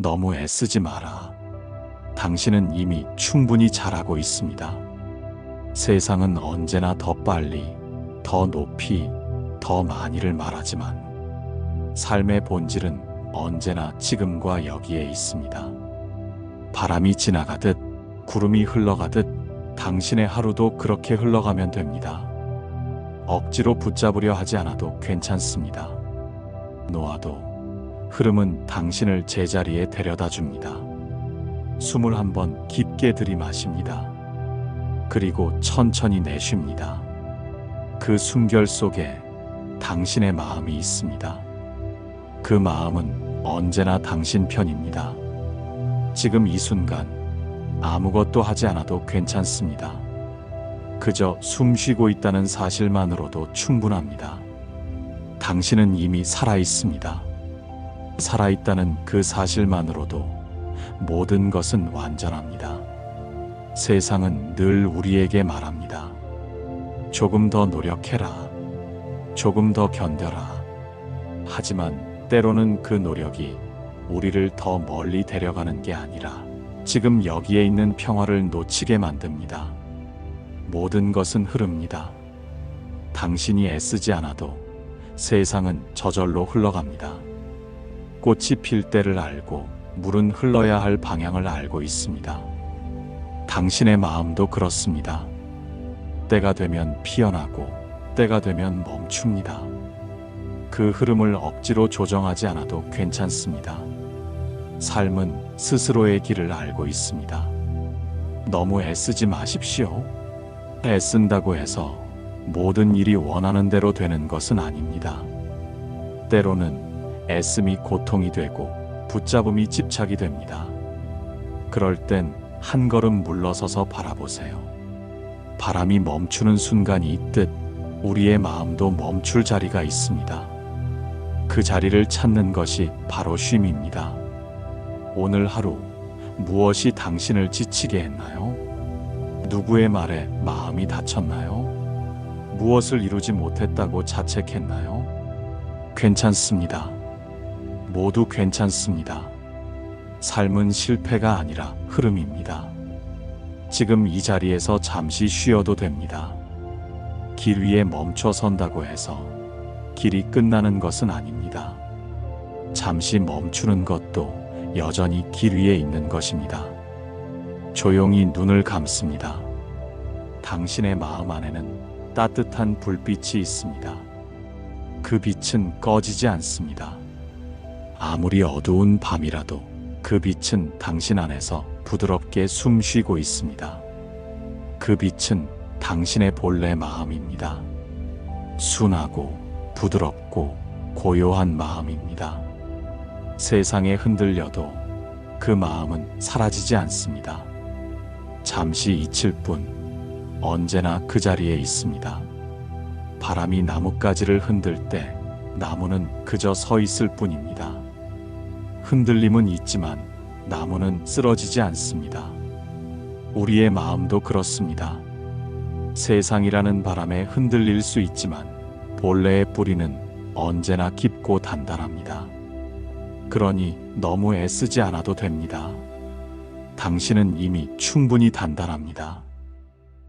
너무 애쓰지 마라. 당신은 이미 충분히 잘하고 있습니다. 세상은 언제나 더 빨리, 더 높이, 더 많이를 말하지만 삶의 본질은 언제나 지금과 여기에 있습니다. 바람이 지나가듯, 구름이 흘러가듯 당신의 하루도 그렇게 흘러가면 됩니다. 억지로 붙잡으려 하지 않아도 괜찮습니다. 놓아도 흐름은 당신을 제자리에 데려다 줍니다. 숨을 한번 깊게 들이마십니다. 그리고 천천히 내쉽니다. 그 숨결 속에 당신의 마음이 있습니다. 그 마음은 언제나 당신 편입니다. 지금 이 순간 아무것도 하지 않아도 괜찮습니다. 그저 숨 쉬고 있다는 사실만으로도 충분합니다. 당신은 이미 살아있습니다. 살아있다는 그 사실만으로도 모든 것은 완전합니다. 세상은 늘 우리에게 말합니다. 조금 더 노력해라. 조금 더 견뎌라. 하지만 때로는 그 노력이 우리를 더 멀리 데려가는 게 아니라 지금 여기에 있는 평화를 놓치게 만듭니다. 모든 것은 흐릅니다. 당신이 애쓰지 않아도 세상은 저절로 흘러갑니다. 꽃이 필 때를 알고 물은 흘러야 할 방향을 알고 있습니다. 당신의 마음도 그렇습니다. 때가 되면 피어나고 때가 되면 멈춥니다. 그 흐름을 억지로 조정하지 않아도 괜찮습니다. 삶은 스스로의 길을 알고 있습니다. 너무 애쓰지 마십시오. 애쓴다고 해서 모든 일이 원하는 대로 되는 것은 아닙니다. 때로는 애씀이 고통이 되고 붙잡음이 집착이 됩니다. 그럴 땐 한 걸음 물러서서 바라보세요. 바람이 멈추는 순간이 있듯 우리의 마음도 멈출 자리가 있습니다. 그 자리를 찾는 것이 바로 쉼입니다. 오늘 하루 무엇이 당신을 지치게 했나요? 누구의 말에 마음이 다쳤나요? 무엇을 이루지 못했다고 자책했나요? 괜찮습니다. 모두 괜찮습니다. 삶은 실패가 아니라 흐름입니다. 지금 이 자리에서 잠시 쉬어도 됩니다. 길 위에 멈춰 선다고 해서 길이 끝나는 것은 아닙니다. 잠시 멈추는 것도 여전히 길 위에 있는 것입니다. 조용히 눈을 감습니다. 당신의 마음 안에는 따뜻한 불빛이 있습니다. 그 빛은 꺼지지 않습니다. 아무리 어두운 밤이라도 그 빛은 당신 안에서 부드럽게 숨 쉬고 있습니다. 그 빛은 당신의 본래 마음입니다. 순하고 부드럽고 고요한 마음입니다. 세상에 흔들려도 그 마음은 사라지지 않습니다. 잠시 잊힐 뿐 언제나 그 자리에 있습니다. 바람이 나뭇가지를 흔들 때 나무는 그저 서 있을 뿐입니다. 흔들림은 있지만 나무는 쓰러지지 않습니다. 우리의 마음도 그렇습니다. 세상이라는 바람에 흔들릴 수 있지만 본래의 뿌리는 언제나 깊고 단단합니다. 그러니 너무 애쓰지 않아도 됩니다. 당신은 이미 충분히 단단합니다.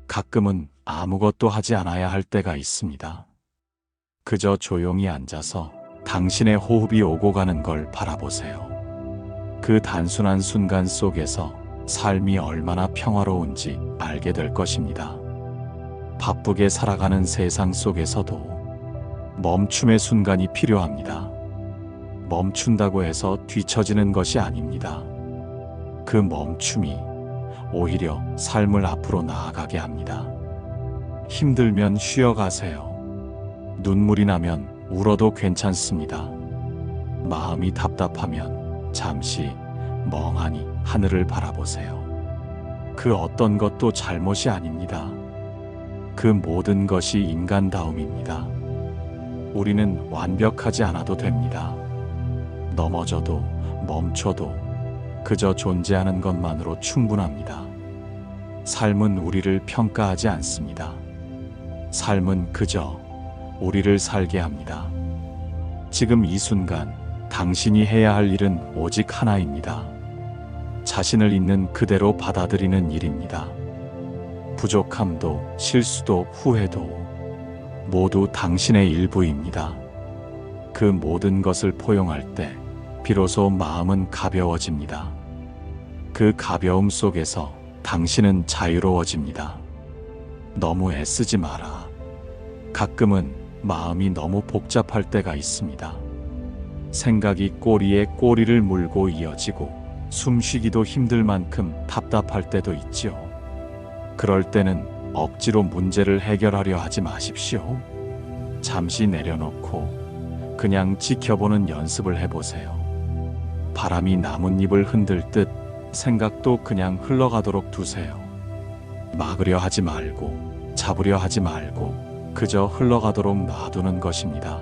가끔은 아무것도 하지 않아야 할 때가 있습니다. 그저 조용히 앉아서 당신의 호흡이 오고 가는 걸 바라보세요. 그 단순한 순간 속에서 삶이 얼마나 평화로운지 알게 될 것입니다. 바쁘게 살아가는 세상 속에서도 멈춤의 순간이 필요합니다. 멈춘다고 해서 뒤처지는 것이 아닙니다. 그 멈춤이 오히려 삶을 앞으로 나아가게 합니다. 힘들면 쉬어가세요. 눈물이 나면 울어도 괜찮습니다. 마음이 답답하면 잠시 멍하니 하늘을 바라보세요. 그 어떤 것도 잘못이 아닙니다. 그 모든 것이 인간다움입니다. 우리는 완벽하지 않아도 됩니다. 넘어져도 멈춰도 그저 존재하는 것만으로 충분합니다. 삶은 우리를 평가하지 않습니다. 삶은 그저 우리를 살게 합니다. 지금 이 순간 당신이 해야 할 일은 오직 하나입니다. 자신을 있는 그대로 받아들이는 일입니다. 부족함도 실수도 후회도 모두 당신의 일부입니다. 그 모든 것을 포용할 때 비로소 마음은 가벼워집니다. 그 가벼움 속에서 당신은 자유로워집니다. 너무 애쓰지 마라. 가끔은 마음이 너무 복잡할 때가 있습니다. 생각이 꼬리에 꼬리를 물고 이어지고 숨쉬기도 힘들 만큼 답답할 때도 있지요. 그럴 때는 억지로 문제를 해결하려 하지 마십시오. 잠시 내려놓고 그냥 지켜보는 연습을 해보세요. 바람이 나뭇잎을 흔들듯 생각도 그냥 흘러가도록 두세요. 막으려 하지 말고 잡으려 하지 말고 그저 흘러가도록 놔두는 것입니다.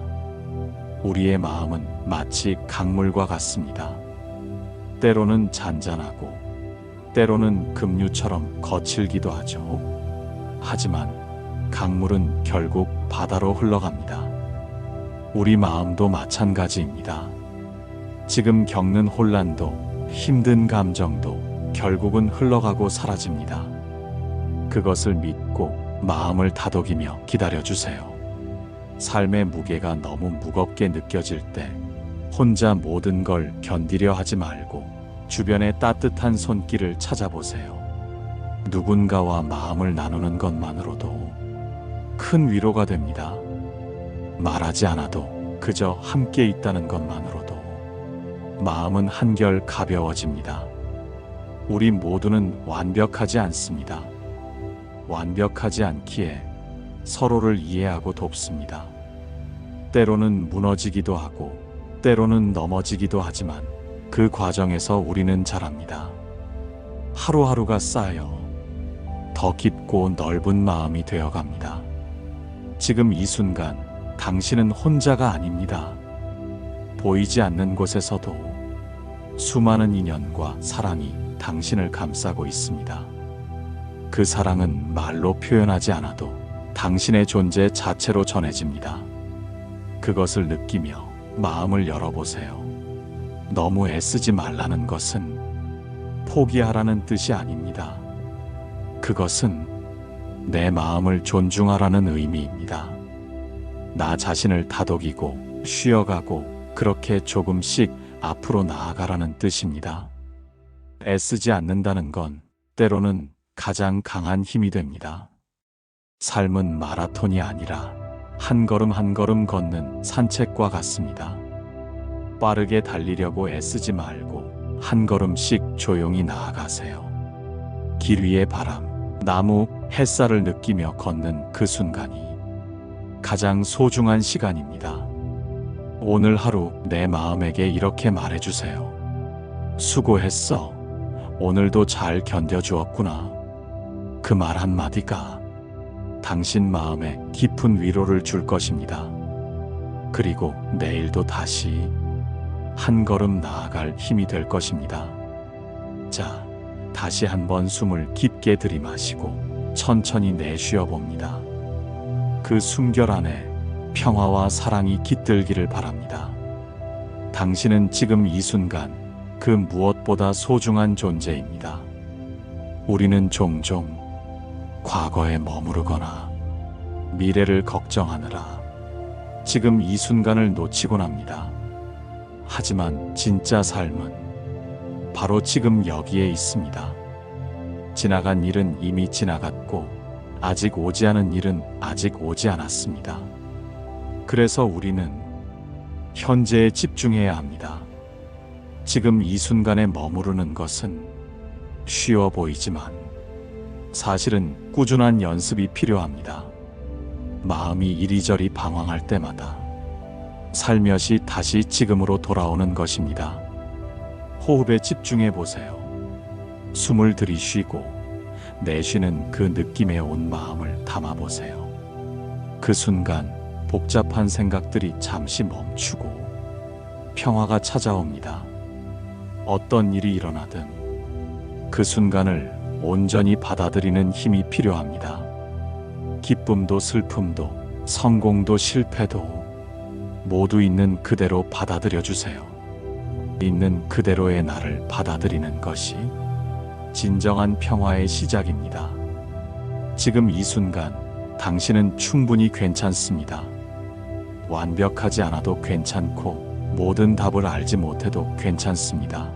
우리의 마음은 마치 강물과 같습니다. 때로는 잔잔하고 때로는 급류처럼 거칠기도 하죠. 하지만 강물은 결국 바다로 흘러갑니다. 우리 마음도 마찬가지입니다. 지금 겪는 혼란도 힘든 감정도 결국은 흘러가고 사라집니다. 그것을 믿고 마음을 다독이며 기다려주세요. 삶의 무게가 너무 무겁게 느껴질 때 혼자 모든 걸 견디려 하지 말고 주변의 따뜻한 손길을 찾아보세요. 누군가와 마음을 나누는 것만으로도 큰 위로가 됩니다. 말하지 않아도 그저 함께 있다는 것만으로도 마음은 한결 가벼워집니다. 우리 모두는 완벽하지 않습니다. 완벽하지 않기에 서로를 이해하고 돕습니다. 때로는 무너지기도 하고 때로는 넘어지기도 하지만 그 과정에서 우리는 자랍니다. 하루하루가 쌓여 더 깊고 넓은 마음이 되어갑니다. 지금 이 순간 당신은 혼자가 아닙니다. 보이지 않는 곳에서도 수많은 인연과 사랑이 당신을 감싸고 있습니다. 그 사랑은 말로 표현하지 않아도 당신의 존재 자체로 전해집니다. 그것을 느끼며 마음을 열어보세요. 너무 애쓰지 말라는 것은 포기하라는 뜻이 아닙니다. 그것은 내 마음을 존중하라는 의미입니다. 나 자신을 다독이고 쉬어가고 그렇게 조금씩 앞으로 나아가라는 뜻입니다. 애쓰지 않는다는 건 때로는 가장 강한 힘이 됩니다. 삶은 마라톤이 아니라 한 걸음 한 걸음 걷는 산책과 같습니다. 빠르게 달리려고 애쓰지 말고 한 걸음씩 조용히 나아가세요. 길 위의 바람, 나무, 햇살을 느끼며 걷는 그 순간이 가장 소중한 시간입니다. 오늘 하루 내 마음에게 이렇게 말해주세요. 수고했어. 오늘도 잘 견뎌주었구나. 그 말 한마디가 당신 마음에 깊은 위로를 줄 것입니다. 그리고 내일도 다시 한 걸음 나아갈 힘이 될 것입니다. 자, 다시 한번 숨을 깊게 들이마시고 천천히 내쉬어 봅니다. 그 숨결 안에 평화와 사랑이 깃들기를 바랍니다. 당신은 지금 이 순간 그 무엇보다 소중한 존재입니다. 우리는 종종 과거에 머무르거나 미래를 걱정하느라 지금 이 순간을 놓치곤 합니다. 하지만 진짜 삶은 바로 지금 여기에 있습니다. 지나간 일은 이미 지나갔고 아직 오지 않은 일은 아직 오지 않았습니다. 그래서 우리는 현재에 집중해야 합니다. 지금 이 순간에 머무르는 것은 쉬워 보이지만 사실은 꾸준한 연습이 필요합니다. 마음이 이리저리 방황할 때마다 살며시 다시 지금으로 돌아오는 것입니다. 호흡에 집중해 보세요. 숨을 들이쉬고 내쉬는 그 느낌에 온 마음을 담아 보세요. 그 순간 복잡한 생각들이 잠시 멈추고 평화가 찾아옵니다. 어떤 일이 일어나든 그 순간을 온전히 받아들이는 힘이 필요합니다. 기쁨도 슬픔도 성공도 실패도 모두 있는 그대로 받아들여 주세요. 있는 그대로의 나를 받아들이는 것이 진정한 평화의 시작입니다. 지금 이 순간 당신은 충분히 괜찮습니다. 완벽하지 않아도 괜찮고 모든 답을 알지 못해도 괜찮습니다.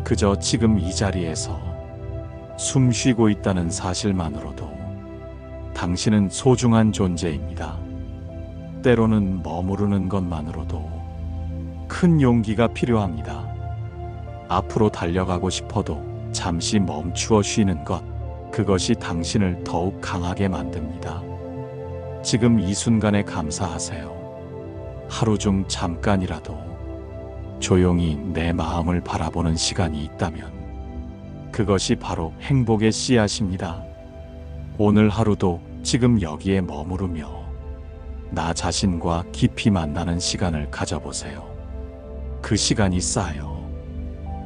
그저 지금 이 자리에서 숨 쉬고 있다는 사실만으로도 당신은 소중한 존재입니다. 때로는 머무르는 것만으로도 큰 용기가 필요합니다. 앞으로 달려가고 싶어도 잠시 멈추어 쉬는 것, 그것이 당신을 더욱 강하게 만듭니다. 지금 이 순간에 감사하세요. 하루 중 잠깐이라도 조용히 내 마음을 바라보는 시간이 있다면 그것이 바로 행복의 씨앗입니다. 오늘 하루도 지금 여기에 머무르며 나 자신과 깊이 만나는 시간을 가져보세요. 그 시간이 쌓여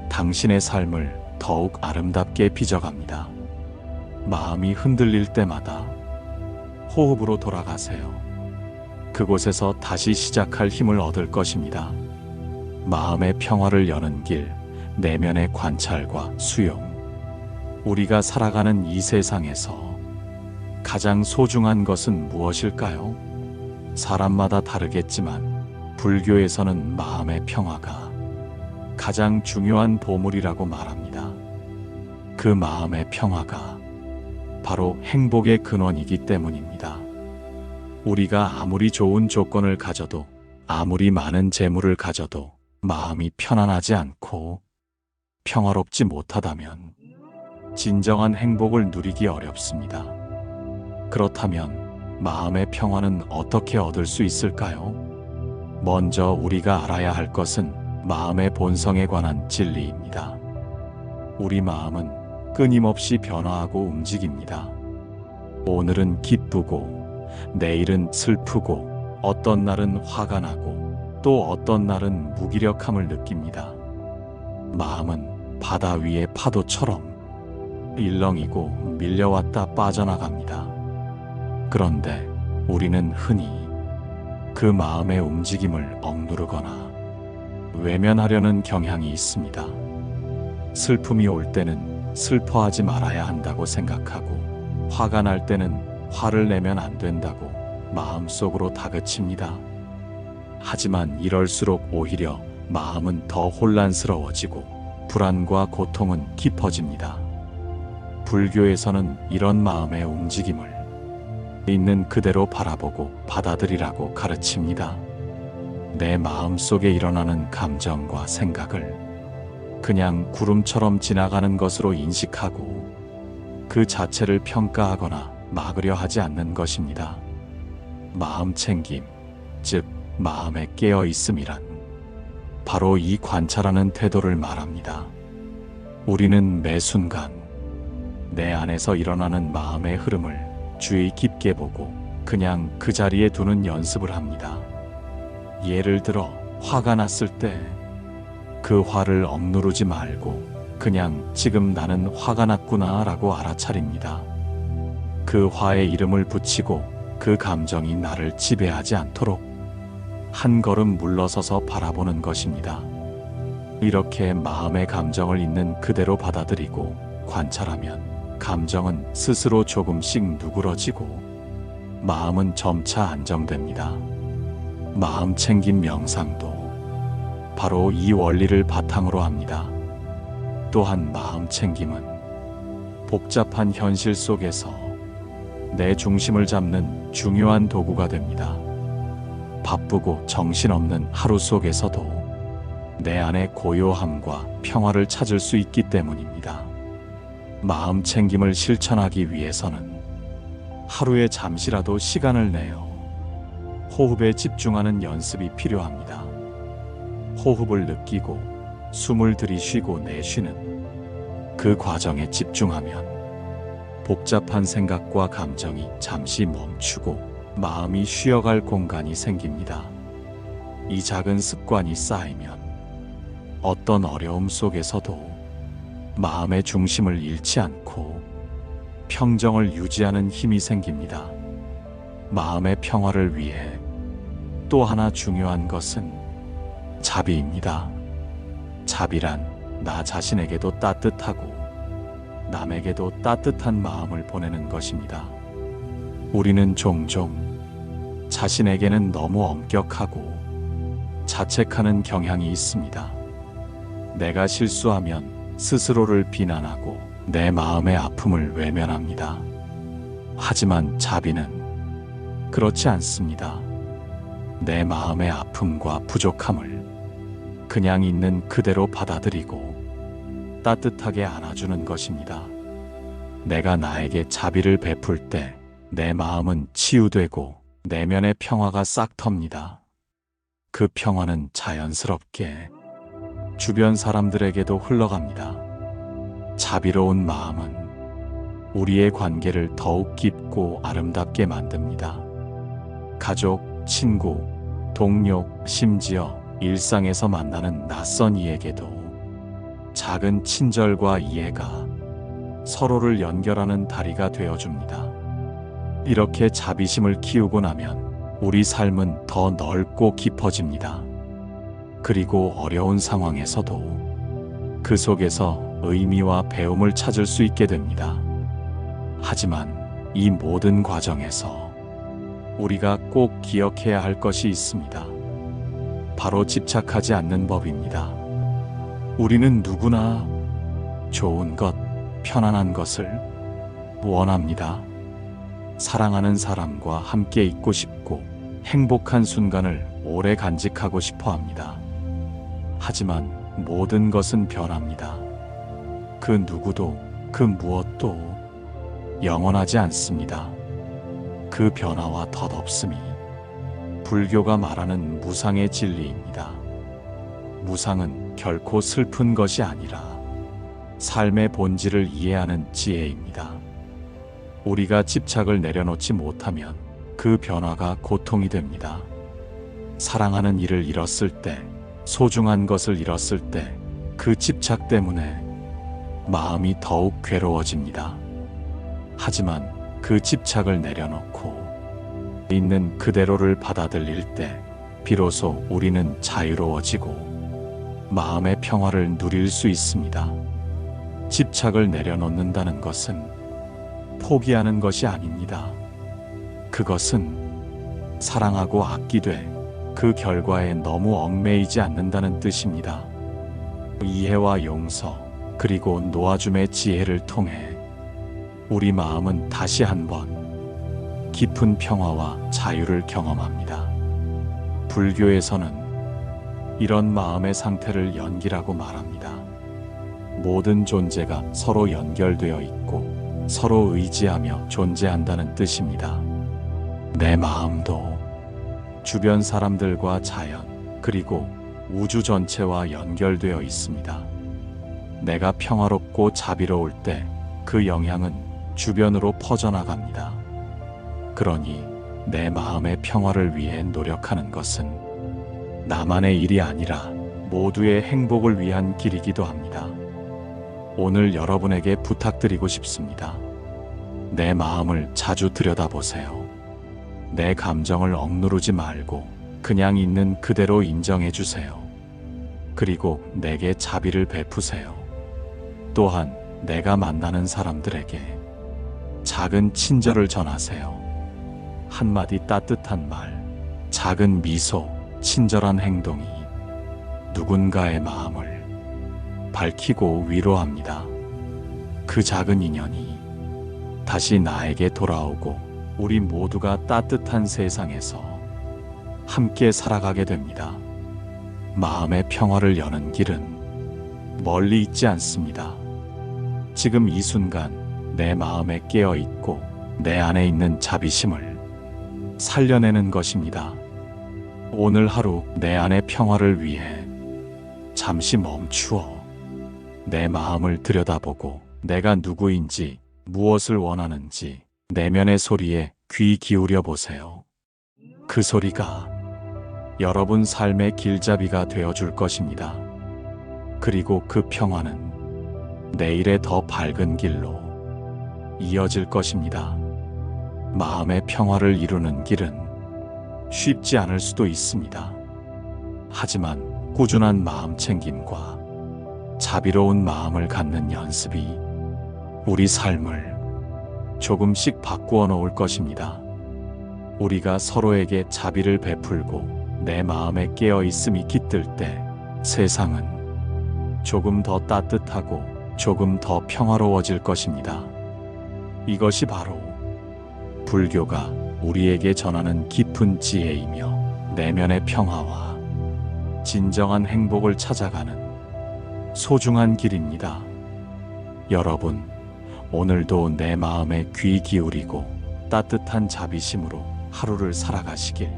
당신의 삶을 더욱 아름답게 빚어갑니다. 마음이 흔들릴 때마다 호흡으로 돌아가세요. 그곳에서 다시 시작할 힘을 얻을 것입니다. 마음의 평화를 여는 길, 내면의 관찰과 수용. 우리가 살아가는 이 세상에서 가장 소중한 것은 무엇일까요? 사람마다 다르겠지만 불교에서는 마음의 평화가 가장 중요한 보물이라고 말합니다. 그 마음의 평화가 바로 행복의 근원이기 때문입니다. 우리가 아무리 좋은 조건을 가져도, 아무리 많은 재물을 가져도 마음이 편안하지 않고 평화롭지 못하다면 진정한 행복을 누리기 어렵습니다. 그렇다면 마음의 평화는 어떻게 얻을 수 있을까요? 먼저 우리가 알아야 할 것은 마음의 본성에 관한 진리입니다. 우리 마음은 끊임없이 변화하고 움직입니다. 오늘은 기쁘고, 내일은 슬프고, 어떤 날은 화가 나고, 또 어떤 날은 무기력함을 느낍니다. 마음은 바다 위의 파도처럼 일렁이고 밀려왔다 빠져나갑니다. 그런데 우리는 흔히 그 마음의 움직임을 억누르거나 외면하려는 경향이 있습니다. 슬픔이 올 때는 슬퍼하지 말아야 한다고 생각하고, 화가 날 때는 화를 내면 안 된다고 마음속으로 다그칩니다. 하지만 이럴수록 오히려 마음은 더 혼란스러워지고 불안과 고통은 깊어집니다. 불교에서는 이런 마음의 움직임을 있는 그대로 바라보고 받아들이라고 가르칩니다. 내 마음 속에 일어나는 감정과 생각을 그냥 구름처럼 지나가는 것으로 인식하고 그 자체를 평가하거나 막으려 하지 않는 것입니다. 마음 챙김, 즉 마음에 깨어 있음이란 바로 이 관찰하는 태도를 말합니다. 우리는 매 순간 내 안에서 일어나는 마음의 흐름을 주의 깊게 보고 그냥 그 자리에 두는 연습을 합니다. 예를 들어 화가 났을 때 그 화를 억누르지 말고 그냥 지금 나는 화가 났구나 라고 알아차립니다. 그 화에 이름을 붙이고 그 감정이 나를 지배하지 않도록 한 걸음 물러서서 바라보는 것입니다. 이렇게 마음의 감정을 있는 그대로 받아들이고 관찰하면 감정은 스스로 조금씩 누그러지고 마음은 점차 안정됩니다. 마음 챙김 명상도 바로 이 원리를 바탕으로 합니다. 또한 마음 챙김은 복잡한 현실 속에서 내 중심을 잡는 중요한 도구가 됩니다. 바쁘고 정신없는 하루 속에서도 내 안의 고요함과 평화를 찾을 수 있기 때문입니다. 마음 챙김을 실천하기 위해서는 하루에 잠시라도 시간을 내어 호흡에 집중하는 연습이 필요합니다. 호흡을 느끼고 숨을 들이쉬고 내쉬는 그 과정에 집중하면 복잡한 생각과 감정이 잠시 멈추고 마음이 쉬어갈 공간이 생깁니다. 이 작은 습관이 쌓이면 어떤 어려움 속에서도 마음의 중심을 잃지 않고 평정을 유지하는 힘이 생깁니다. 마음의 평화를 위해 또 하나 중요한 것은 자비입니다. 자비란 나 자신에게도 따뜻하고 남에게도 따뜻한 마음을 보내는 것입니다. 우리는 종종 자신에게는 너무 엄격하고 자책하는 경향이 있습니다. 내가 실수하면 스스로를 비난하고 내 마음의 아픔을 외면합니다. 하지만 자비는 그렇지 않습니다. 내 마음의 아픔과 부족함을 그냥 있는 그대로 받아들이고 따뜻하게 안아주는 것입니다. 내가 나에게 자비를 베풀 때 내 마음은 치유되고 내면의 평화가 싹 텁니다. 그 평화는 자연스럽게 주변 사람들에게도 흘러갑니다. 자비로운 마음은 우리의 관계를 더욱 깊고 아름답게 만듭니다. 가족, 친구, 동료, 심지어 일상에서 만나는 낯선 이에게도 작은 친절과 이해가 서로를 연결하는 다리가 되어줍니다. 이렇게 자비심을 키우고 나면 우리 삶은 더 넓고 깊어집니다. 그리고 어려운 상황에서도 그 속에서 의미와 배움을 찾을 수 있게 됩니다. 하지만 이 모든 과정에서 우리가 꼭 기억해야 할 것이 있습니다. 바로 집착하지 않는 법입니다. 우리는 누구나 좋은 것, 편안한 것을 원합니다. 사랑하는 사람과 함께 있고 싶고 행복한 순간을 오래 간직하고 싶어 합니다. 하지만 모든 것은 변합니다. 그 누구도 그 무엇도 영원하지 않습니다. 그 변화와 덧없음이 불교가 말하는 무상의 진리입니다. 무상은 결코 슬픈 것이 아니라 삶의 본질을 이해하는 지혜입니다. 우리가 집착을 내려놓지 못하면 그 변화가 고통이 됩니다. 사랑하는 이를 잃었을 때, 소중한 것을 잃었을 때 그 집착 때문에 마음이 더욱 괴로워집니다. 하지만 그 집착을 내려놓고 있는 그대로를 받아들일 때 비로소 우리는 자유로워지고 마음의 평화를 누릴 수 있습니다. 집착을 내려놓는다는 것은 포기하는 것이 아닙니다. 그것은 사랑하고 아끼되 그 결과에 너무 얽매이지 않는다는 뜻입니다. 이해와 용서 그리고 놓아줌의 지혜를 통해 우리 마음은 다시 한번 깊은 평화와 자유를 경험합니다. 불교에서는 이런 마음의 상태를 연기라고 말합니다. 모든 존재가 서로 연결되어 있고 서로 의지하며 존재한다는 뜻입니다. 내 마음도 주변 사람들과 자연 그리고 우주 전체와 연결되어 있습니다. 내가 평화롭고 자비로울 때 그 영향은 주변으로 퍼져나갑니다. 그러니 내 마음의 평화를 위해 노력하는 것은 나만의 일이 아니라 모두의 행복을 위한 길이기도 합니다. 오늘 여러분에게 부탁드리고 싶습니다. 내 마음을 자주 들여다보세요. 내 감정을 억누르지 말고 그냥 있는 그대로 인정해 주세요. 그리고 내게 자비를 베푸세요. 또한 내가 만나는 사람들에게 작은 친절을 전하세요. 한마디 따뜻한 말, 작은 미소, 친절한 행동이 누군가의 마음을 밝히고 위로합니다. 그 작은 인연이 다시 나에게 돌아오고 우리 모두가 따뜻한 세상에서 함께 살아가게 됩니다. 마음의 평화를 여는 길은 멀리 있지 않습니다. 지금 이 순간 내 마음에 깨어 있고 내 안에 있는 자비심을 살려내는 것입니다. 오늘 하루 내 안의 평화를 위해 잠시 멈추어 내 마음을 들여다보고 내가 누구인지 무엇을 원하는지 내면의 소리에 귀 기울여 보세요. 그 소리가 여러분 삶의 길잡이가 되어줄 것입니다. 그리고 그 평화는 내일의 더 밝은 길로 이어질 것입니다. 마음의 평화를 이루는 길은 쉽지 않을 수도 있습니다. 하지만 꾸준한 마음 챙김과 자비로운 마음을 갖는 연습이 우리 삶을 조금씩 바꾸어 놓을 것입니다. 우리가 서로에게 자비를 베풀고 내 마음에 깨어 있음이 깃들 때 세상은 조금 더 따뜻하고 조금 더 평화로워질 것입니다. 이것이 바로 불교가 우리에게 전하는 깊은 지혜이며 내면의 평화와 진정한 행복을 찾아가는 소중한 길입니다. 여러분, 오늘도 내 마음에 귀 기울이고 따뜻한 자비심으로 하루를 살아가시길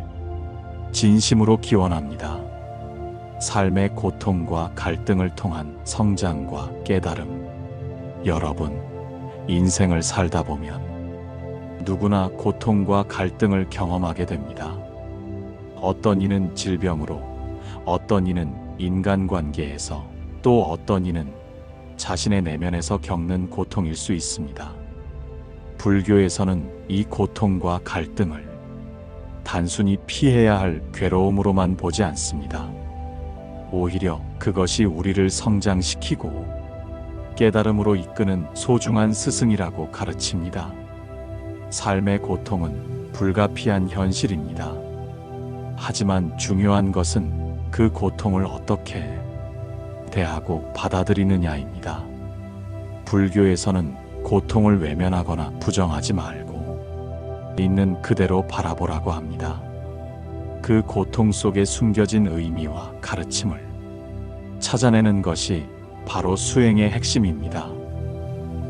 진심으로 기원합니다. 삶의 고통과 갈등을 통한 성장과 깨달음. 여러분, 인생을 살다 보면 누구나 고통과 갈등을 경험하게 됩니다. 어떤 이는 질병으로, 어떤 이는 인간관계에서, 또 어떤 이는 자신의 내면에서 겪는 고통일 수 있습니다. 불교에서는 이 고통과 갈등을 단순히 피해야 할 괴로움으로만 보지 않습니다. 오히려 그것이 우리를 성장시키고 깨달음으로 이끄는 소중한 스승이라고 가르칩니다. 삶의 고통은 불가피한 현실입니다. 하지만 중요한 것은 그 고통을 어떻게 대하고 받아들이느냐입니다. 불교에서는 고통을 외면하거나 부정하지 말고 있는 그대로 바라보라고 합니다. 그 고통 속에 숨겨진 의미와 가르침을 찾아내는 것이 바로 수행의 핵심입니다.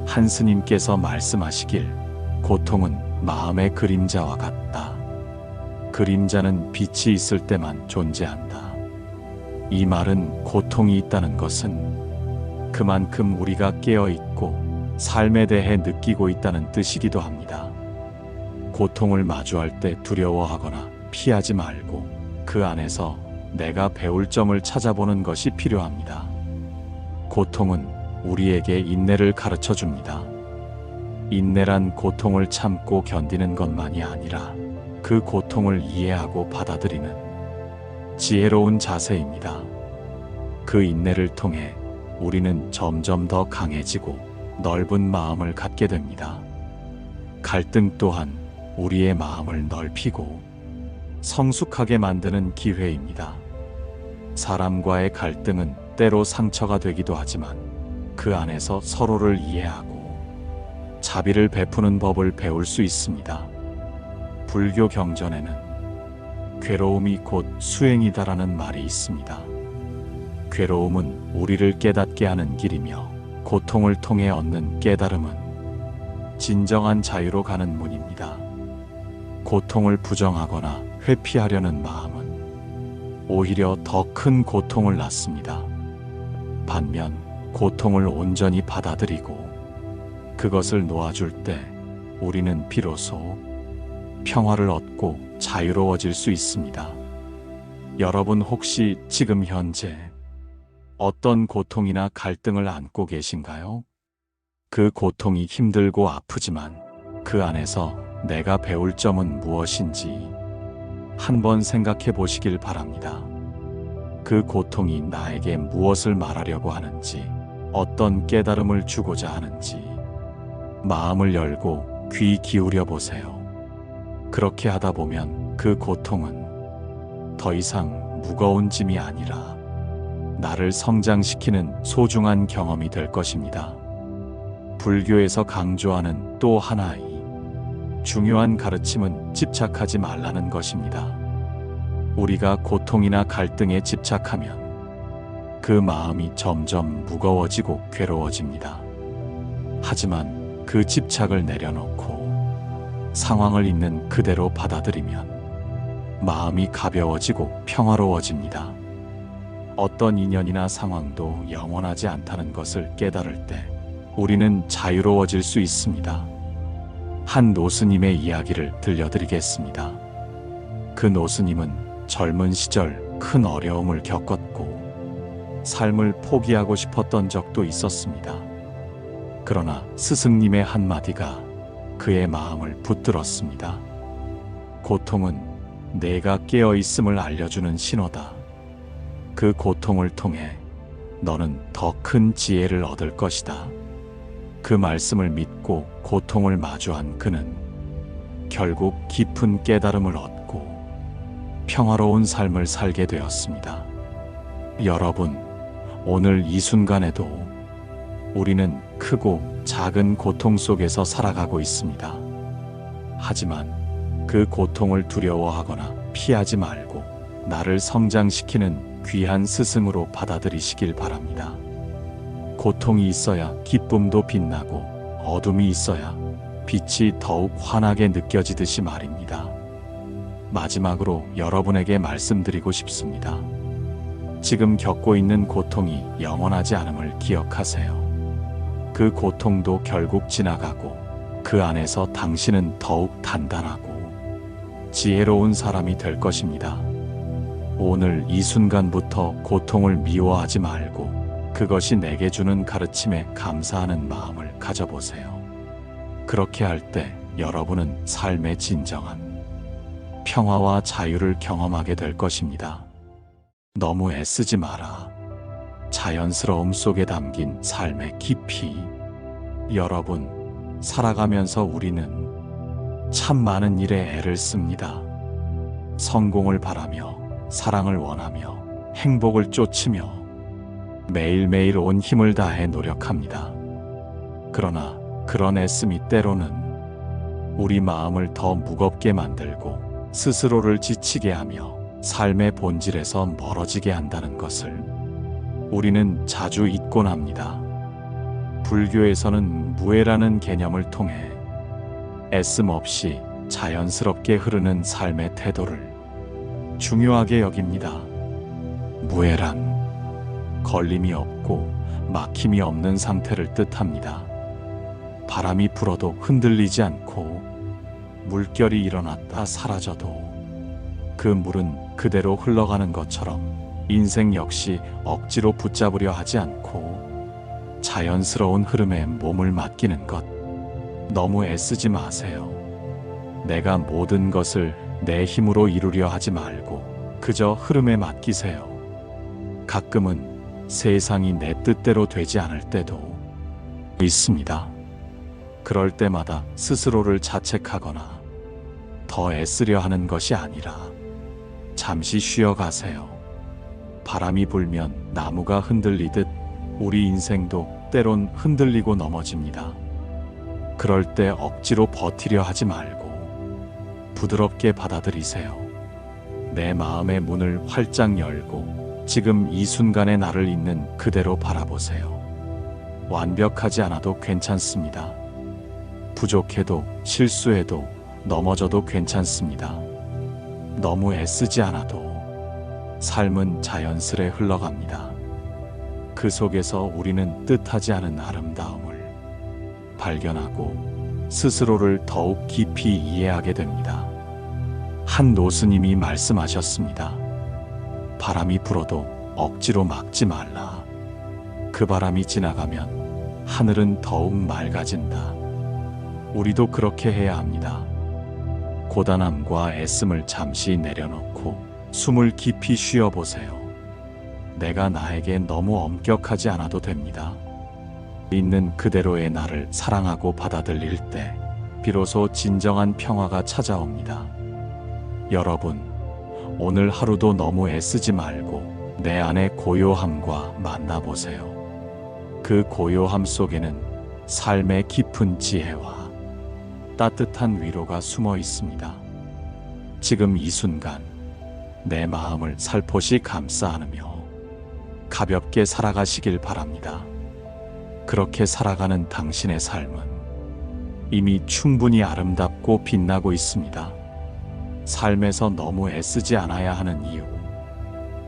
한 스님께서 말씀하시길, 고통은 마음의 그림자와 같다. 그림자는 빛이 있을 때만 존재한다. 이 말은 고통이 있다는 것은 그만큼 우리가 깨어 있고 삶에 대해 느끼고 있다는 뜻이기도 합니다. 고통을 마주할 때 두려워하거나 피하지 말고 그 안에서 내가 배울 점을 찾아보는 것이 필요합니다. 고통은 우리에게 인내를 가르쳐 줍니다. 인내란 고통을 참고 견디는 것만이 아니라 그 고통을 이해하고 받아들이는 지혜로운 자세입니다. 그 인내를 통해 우리는 점점 더 강해지고 넓은 마음을 갖게 됩니다. 갈등 또한 우리의 마음을 넓히고 성숙하게 만드는 기회입니다. 사람과의 갈등은 때로 상처가 되기도 하지만 그 안에서 서로를 이해하고 자비를 베푸는 법을 배울 수 있습니다. 불교 경전에는 괴로움이 곧 수행이다라는 말이 있습니다. 괴로움은 우리를 깨닫게 하는 길이며 고통을 통해 얻는 깨달음은 진정한 자유로 가는 문입니다. 고통을 부정하거나 회피하려는 마음은 오히려 더 큰 고통을 낳습니다. 반면 고통을 온전히 받아들이고 그것을 놓아줄 때 우리는 비로소 평화를 얻고 자유로워질 수 있습니다. 여러분 혹시 지금 현재 어떤 고통이나 갈등을 안고 계신가요? 그 고통이 힘들고 아프지만 그 안에서 내가 배울 점은 무엇인지 한번 생각해 보시길 바랍니다. 그 고통이 나에게 무엇을 말하려고 하는지, 어떤 깨달음을 주고자 하는지 마음을 열고 귀 기울여 보세요. 그렇게 하다 보면 그 고통은 더 이상 무거운 짐이 아니라 나를 성장시키는 소중한 경험이 될 것입니다. 불교에서 강조하는 또 하나의 중요한 가르침은 집착하지 말라는 것입니다. 우리가 고통이나 갈등에 집착하면 그 마음이 점점 무거워지고 괴로워집니다. 하지만 그 집착을 내려놓고 상황을 있는 그대로 받아들이면 마음이 가벼워지고 평화로워집니다. 어떤 인연이나 상황도 영원하지 않다는 것을 깨달을 때 우리는 자유로워질 수 있습니다. 한 노스님의 이야기를 들려드리겠습니다. 그 노스님은 젊은 시절 큰 어려움을 겪었고 삶을 포기하고 싶었던 적도 있었습니다. 그러나 스승님의 한마디가 그의 마음을 붙들었습니다. 고통은 내가 깨어 있음을 알려주는 신호다. 그 고통을 통해 너는 더 큰 지혜를 얻을 것이다. 그 말씀을 믿고 고통을 마주한 그는 결국 깊은 깨달음을 얻고 평화로운 삶을 살게 되었습니다. 여러분, 오늘 이 순간에도 우리는 크고 작은 고통 속에서 살아가고 있습니다. 하지만 그 고통을 두려워하거나 피하지 말고 나를 성장시키는 귀한 스승으로 받아들이시길 바랍니다. 고통이 있어야 기쁨도 빛나고 어둠이 있어야 빛이 더욱 환하게 느껴지듯이 말입니다. 마지막으로 여러분에게 말씀드리고 싶습니다. 지금 겪고 있는 고통이 영원하지 않음을 기억하세요. 그 고통도 결국 지나가고 그 안에서 당신은 더욱 단단하고 지혜로운 사람이 될 것입니다. 오늘 이 순간부터 고통을 미워하지 말고 그것이 내게 주는 가르침에 감사하는 마음을 가져보세요. 그렇게 할 때 여러분은 삶의 진정한 평화와 자유를 경험하게 될 것입니다. 너무 애쓰지 마라. 자연스러움 속에 담긴 삶의 깊이. 여러분, 살아가면서 우리는 참 많은 일에 애를 씁니다. 성공을 바라며, 사랑을 원하며, 행복을 쫓으며, 매일매일 온 힘을 다해 노력합니다. 그러나 그런 애씀이 때로는 우리 마음을 더 무겁게 만들고 스스로를 지치게 하며 삶의 본질에서 멀어지게 한다는 것을 우리는 자주 잊곤 합니다. 불교에서는 무해라는 개념을 통해 애씀 없이 자연스럽게 흐르는 삶의 태도를 중요하게 여깁니다. 무해란 걸림이 없고 막힘이 없는 상태를 뜻합니다. 바람이 불어도 흔들리지 않고 물결이 일어났다 사라져도 그 물은 그대로 흘러가는 것처럼 인생 역시 억지로 붙잡으려 하지 않고 자연스러운 흐름에 몸을 맡기는 것. 너무 애쓰지 마세요. 내가 모든 것을 내 힘으로 이루려 하지 말고 그저 흐름에 맡기세요. 가끔은 세상이 내 뜻대로 되지 않을 때도 있습니다. 그럴 때마다 스스로를 자책하거나 더 애쓰려 하는 것이 아니라 잠시 쉬어가세요. 바람이 불면 나무가 흔들리듯 우리 인생도 때론 흔들리고 넘어집니다. 그럴 때 억지로 버티려 하지 말고 부드럽게 받아들이세요. 내 마음의 문을 활짝 열고 지금 이 순간의 나를 있는 그대로 바라보세요. 완벽하지 않아도 괜찮습니다. 부족해도 실수해도 넘어져도 괜찮습니다. 너무 애쓰지 않아도 삶은 자연스레 흘러갑니다. 그 속에서 우리는 뜻하지 않은 아름다움을 발견하고 스스로를 더욱 깊이 이해하게 됩니다. 한 노스님이 말씀하셨습니다. 바람이 불어도 억지로 막지 말라. 그 바람이 지나가면 하늘은 더욱 맑아진다. 우리도 그렇게 해야 합니다. 고단함과 애씀을 잠시 내려놓고 숨을 깊이 쉬어보세요. 내가 나에게 너무 엄격하지 않아도 됩니다. 있는 그대로의 나를 사랑하고 받아들일 때 비로소 진정한 평화가 찾아옵니다. 여러분, 오늘 하루도 너무 애쓰지 말고 내 안의 고요함과 만나보세요. 그 고요함 속에는 삶의 깊은 지혜와 따뜻한 위로가 숨어 있습니다. 지금 이 순간 내 마음을 살포시 감싸 안으며 가볍게 살아가시길 바랍니다. 그렇게 살아가는 당신의 삶은 이미 충분히 아름답고 빛나고 있습니다. 삶에서 너무 애쓰지 않아야 하는 이유.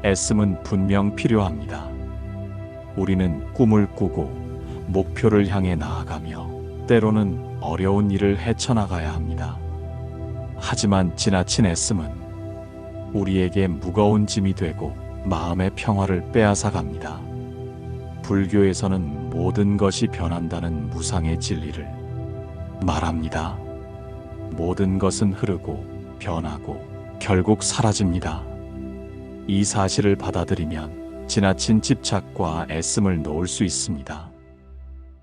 애씀은 분명 필요합니다. 우리는 꿈을 꾸고 목표를 향해 나아가며 때로는 어려운 일을 헤쳐나가야 합니다. 하지만 지나친 애씀은 우리에게 무거운 짐이 되고 마음의 평화를 빼앗아 갑니다. 불교에서는 모든 것이 변한다는 무상의 진리를 말합니다. 모든 것은 흐르고 변하고 결국 사라집니다. 이 사실을 받아들이면 지나친 집착과 애씀을 놓을 수 있습니다.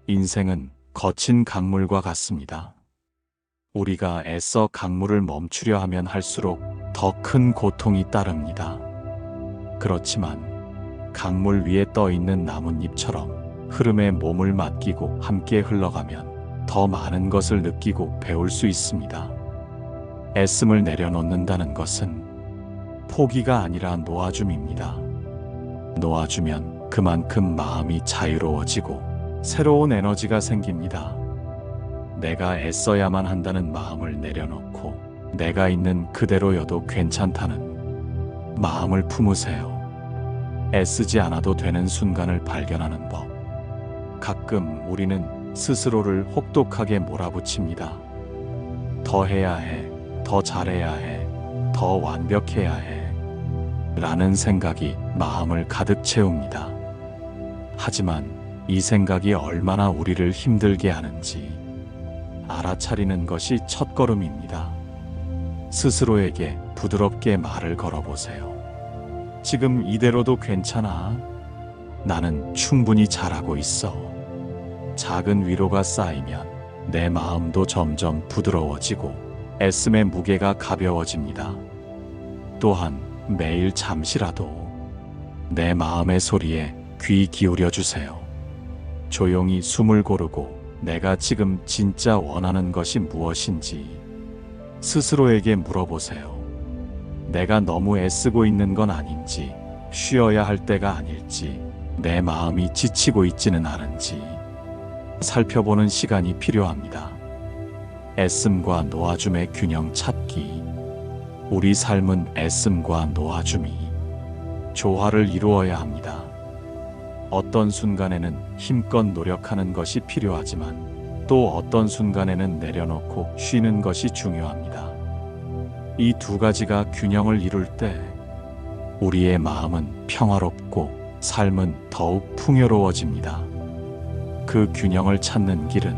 인생은 거친 강물과 같습니다. 우리가 애써 강물을 멈추려 하면 할수록 더 큰 고통이 따릅니다. 그렇지만 강물 위에 떠 있는 나뭇잎처럼 흐름에 몸을 맡기고 함께 흘러가면 더 많은 것을 느끼고 배울 수 있습니다. 애씀을 내려놓는다는 것은 포기가 아니라 놓아줌입니다. 놓아주면 그만큼 마음이 자유로워지고 새로운 에너지가 생깁니다. 내가 애써야만 한다는 마음을 내려놓고 내가 있는 그대로여도 괜찮다는 마음을 품으세요. 애쓰지 않아도 되는 순간을 발견하는 법. 가끔 우리는 스스로를 혹독하게 몰아붙입니다. 더 해야 해, 더 잘해야 해, 더 완벽해야 해 라는 생각이 마음을 가득 채웁니다. 하지만 이 생각이 얼마나 우리를 힘들게 하는지 알아차리는 것이 첫걸음입니다. 스스로에게 부드럽게 말을 걸어보세요. 지금 이대로도 괜찮아. 나는 충분히 잘하고 있어. 작은 위로가 쌓이면 내 마음도 점점 부드러워지고 애씀의 무게가 가벼워집니다. 또한 매일 잠시라도 내 마음의 소리에 귀 기울여 주세요. 조용히 숨을 고르고 내가 지금 진짜 원하는 것이 무엇인지 스스로에게 물어보세요. 내가 너무 애쓰고 있는 건 아닌지, 쉬어야 할 때가 아닐지, 내 마음이 지치고 있지는 않은지 살펴보는 시간이 필요합니다. 애씀과 놓아줌의 균형 찾기. 우리 삶은 애씀과 놓아줌이 조화를 이루어야 합니다. 어떤 순간에는 힘껏 노력하는 것이 필요하지만 또 어떤 순간에는 내려놓고 쉬는 것이 중요합니다. 이 두 가지가 균형을 이룰 때 우리의 마음은 평화롭고 삶은 더욱 풍요로워집니다. 그 균형을 찾는 길은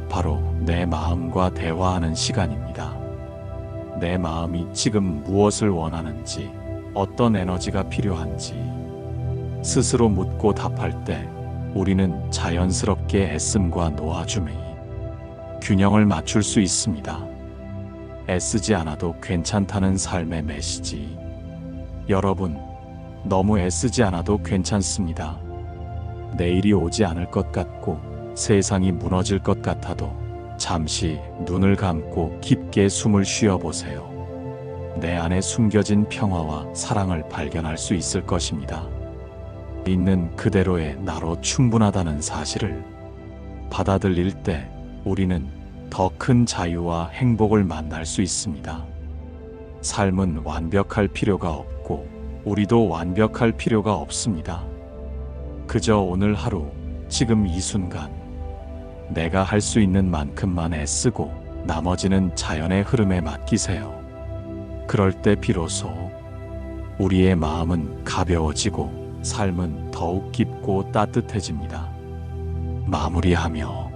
바로 내 마음과 대화하는 시간입니다. 내 마음이 지금 무엇을 원하는지, 어떤 에너지가 필요한지 스스로 묻고 답할 때 우리는 자연스럽게 애씀과 놓아줌이 균형을 맞출 수 있습니다. 애쓰지 않아도 괜찮다는 삶의 메시지. 여러분, 너무 애쓰지 않아도 괜찮습니다. 내일이 오지 않을 것 같고 세상이 무너질 것 같아도 잠시 눈을 감고 깊게 숨을 쉬어보세요. 내 안에 숨겨진 평화와 사랑을 발견할 수 있을 것입니다. 있는 그대로의 나로 충분하다는 사실을 받아들일 때 우리는 더 큰 자유와 행복을 만날 수 있습니다. 삶은 완벽할 필요가 없고 우리도 완벽할 필요가 없습니다. 그저 오늘 하루, 지금 이 순간 내가 할 수 있는 만큼만 애쓰고 나머지는 자연의 흐름에 맡기세요. 그럴 때 비로소 우리의 마음은 가벼워지고 삶은 더욱 깊고 따뜻해집니다. 마무리하며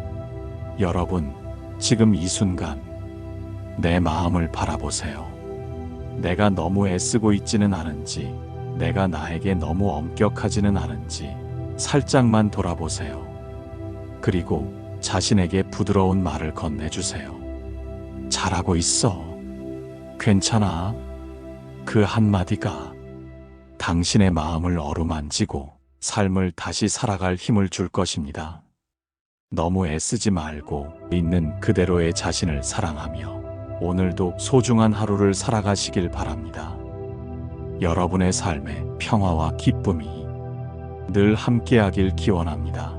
여러분, 지금 이 순간 내 마음을 바라보세요. 내가 너무 애쓰고 있지는 않은지, 내가 나에게 너무 엄격하지는 않은지 살짝만 돌아보세요. 그리고 자신에게 부드러운 말을 건네주세요. 잘하고 있어. 괜찮아. 그 한마디가 당신의 마음을 어루만지고 삶을 다시 살아갈 힘을 줄 것입니다. 너무 애쓰지 말고 있는 그대로의 자신을 사랑하며 오늘도 소중한 하루를 살아가시길 바랍니다. 여러분의 삶에 평화와 기쁨이 늘 함께하길 기원합니다.